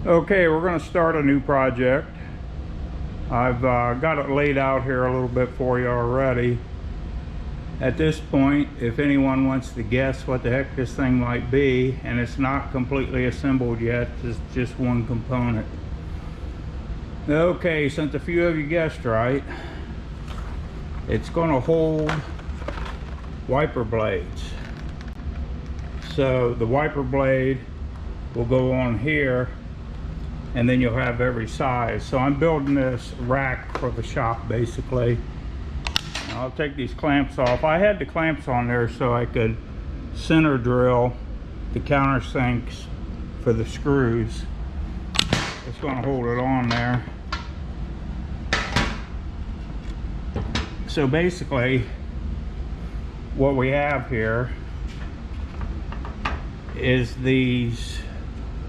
Okay, we're going to start a new project. I've got it laid out here a little bit for you already. At this point, if anyone wants to guess what the heck this thing might be, and it's not completely assembled yet, it's just one component. Okay, since a few of you guessed right, it's going to hold wiper blades. So the wiper blade will go on here, and then you'll have every size. So I'm building this rack for the shop basically. And I'll take these clamps off. I had the clamps on there so I could center drill the countersinks for the screws. It's going to hold it on there. So basically what we have here is these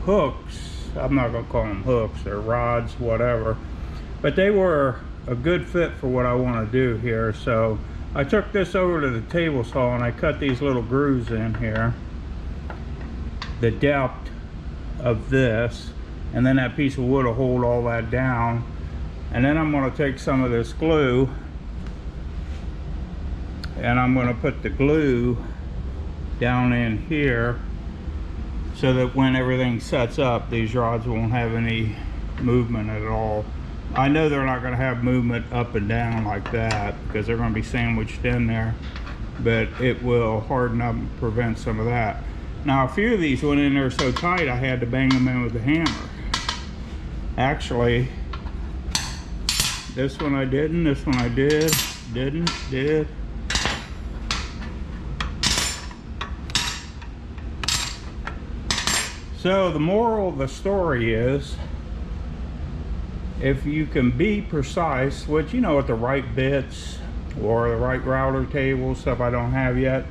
hooks. I'm not going to call them hooks, they're rods, whatever, but they were a good fit for what I want to do here. So I took this over to the table saw and I cut these little grooves in here, the depth of this, and then that piece of wood will hold all that down. And then I'm going to take some of this glue and I'm going to put the glue down in here, so that when everything sets up, these rods won't have any movement at all. I know they're not going to have movement up and down like that because they're going to be sandwiched in there, but it will harden up and prevent some of that. Now a few of these went in there so tight I had to bang them in with a hammer. Actually, this one I didn't, this one I did. So the moral of the story is, if you can be precise, which, you know, with the right bits or the right router table, stuff I don't have yet,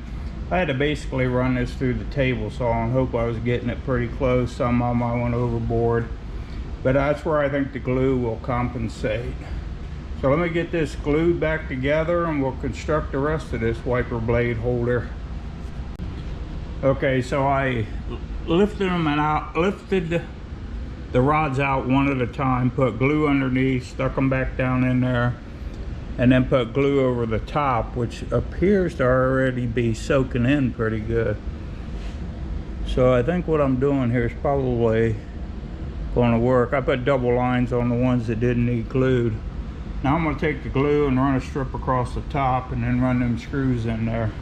I had to basically run this through the table saw and hope I was getting it pretty close. Some of them I went overboard, but that's where I think the glue will compensate. So let me get this glued back together and we'll construct the rest of this wiper blade holder. Okay, so I lifted the rods out one at a time, put glue underneath, stuck them back down in there, and then put glue over the top, which appears to already be soaking in pretty good. So I think what I'm doing here is probably going to work. I put double lines on the ones that didn't need glued. Now I'm going to take the glue and run a strip across the top and then run them screws in there.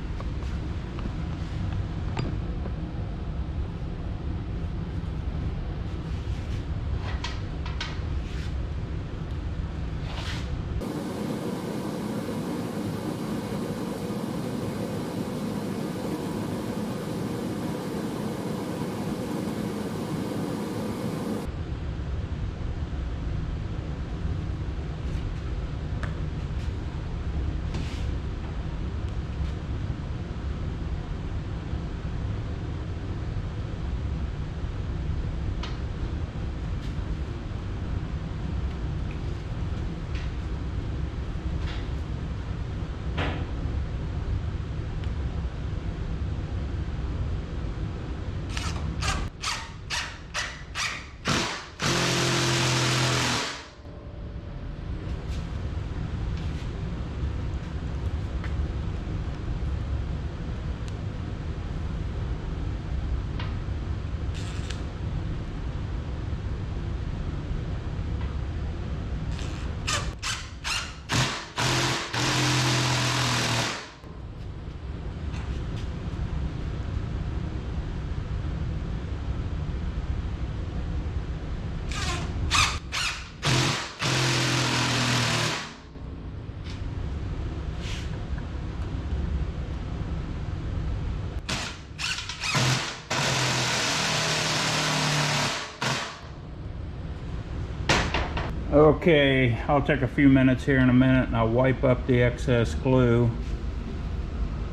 Okay, I'll take a few minutes here in a minute and I'll wipe up the excess glue.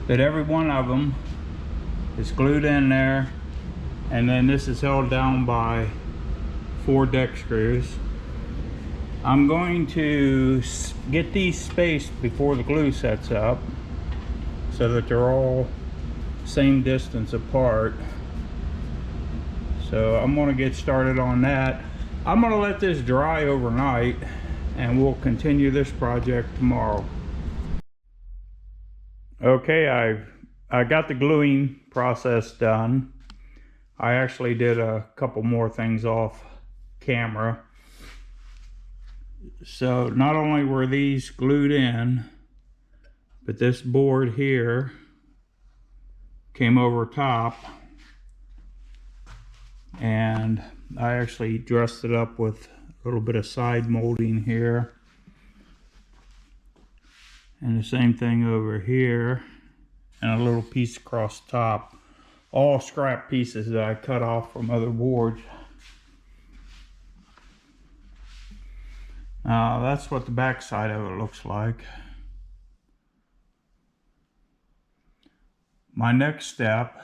But every one of them is glued in there, and then this is held down by 4 deck screws. I'm going to get these spaced before the glue sets up so that they're all same distance apart. So I'm going to get started on that. I'm gonna let this dry overnight and we'll continue this project tomorrow. Okay, I got the gluing process done. I actually did a couple more things off camera. So not only were these glued in, but this board here came over top, and I actually dressed it up with a little bit of side molding here, and the same thing over here, and a little piece across top, all scrap pieces that I cut off from other boards. That's what the back side of it looks like. My next step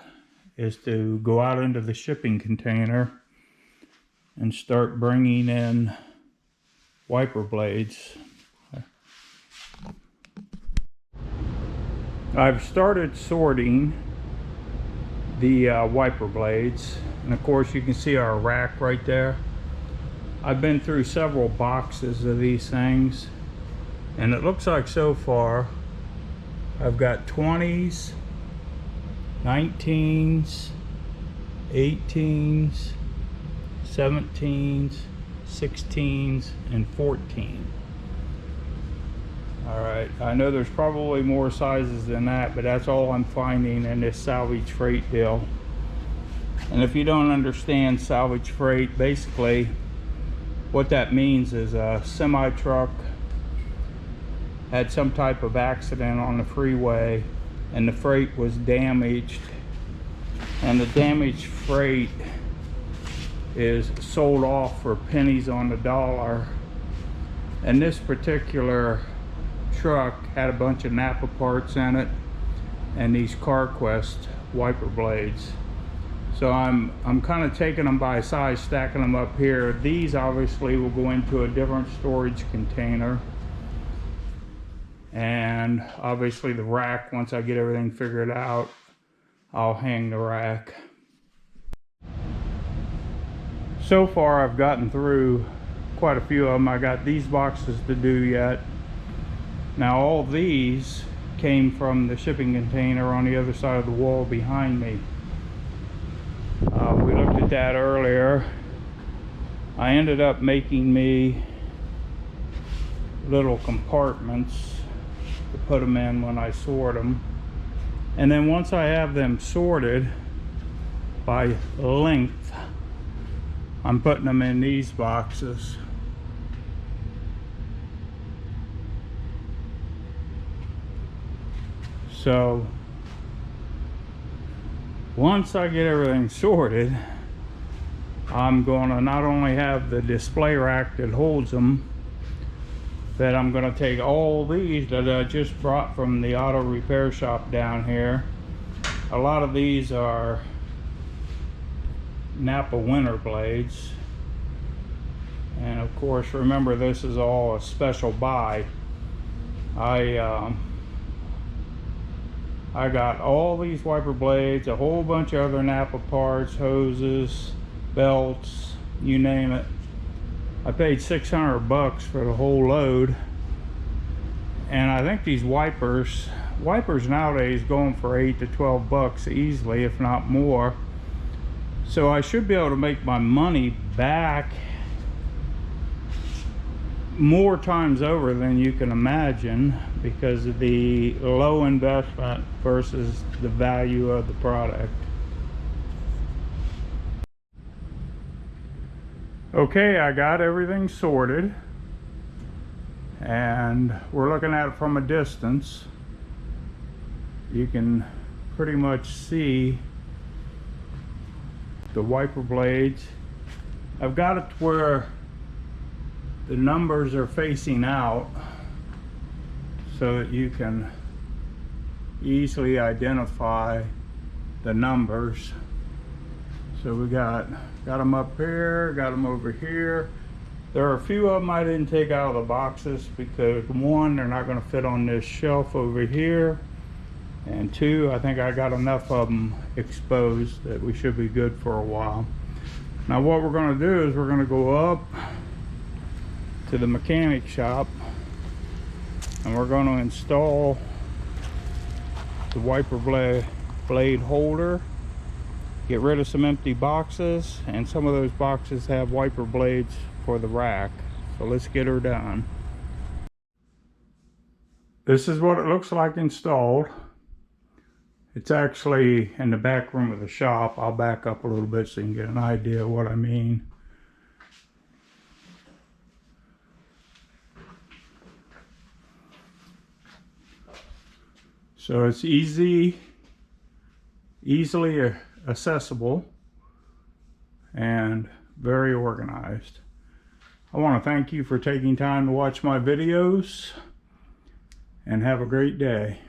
is to go out into the shipping container and start bringing in wiper blades. I've started sorting the wiper blades, and of course you can see our rack right there. I've been through several boxes of these things, and it looks like so far I've got 20s, 19s, 18s, 17s, 16s, and 14. Alright, I know there's probably more sizes than that, but that's all I'm finding in this salvage freight deal. And if you don't understand salvage freight, basically what that means is a semi truck had some type of accident on the freeway and the freight was damaged, and the damaged freight is sold off for pennies on the dollar. And this particular truck had a bunch of Napa parts in it and these CarQuest wiper blades. So I'm kind of taking them by size, stacking them up here. These obviously will go into a different storage container, and obviously the rack, once I get everything figured out, I'll hang the rack. So far I've gotten through quite a few of them. I got these boxes to do yet. Now all these came from the shipping container on the other side of the wall behind me. We looked at that earlier. I ended up making me little compartments to put them in when I sort them. And then once I have them sorted by length, I'm putting them in these boxes. So once I get everything sorted, I'm going to not only have the display rack that holds them, but I'm going to take all these that I just brought from the auto repair shop down here. A lot of these are Napa winter blades, and of course remember, this is all a special buy. I got all these wiper blades, a whole bunch of other Napa parts, hoses, belts, you name it. I paid $600 for the whole load. And I think these wipers nowadays going for $8 to $12 easily, if not more. So I should be able to make my money back more times over than you can imagine, because of the low investment versus the value of the product. Okay, I got everything sorted, and we're looking at it from a distance. You can pretty much see the wiper blades. I've got it to where the numbers are facing out so that you can easily identify the numbers. So we got them up here, got them over here. There are a few of them I didn't take out of the boxes because, one, they're not going to fit on this shelf over here, and two, I think I got enough of them exposed that we should be good for a while. Now what we're going to do is we're going to go up to the mechanic shop and we're going to install the wiper blade holder, get rid of some empty boxes, and some of those boxes have wiper blades for the rack. So let's get her done. This is what it looks like installed. It's actually in the back room of the shop. I'll back up a little bit so you can get an idea of what I mean. So it's easily accessible and very organized. I want to thank you for taking time to watch my videos, and have a great day.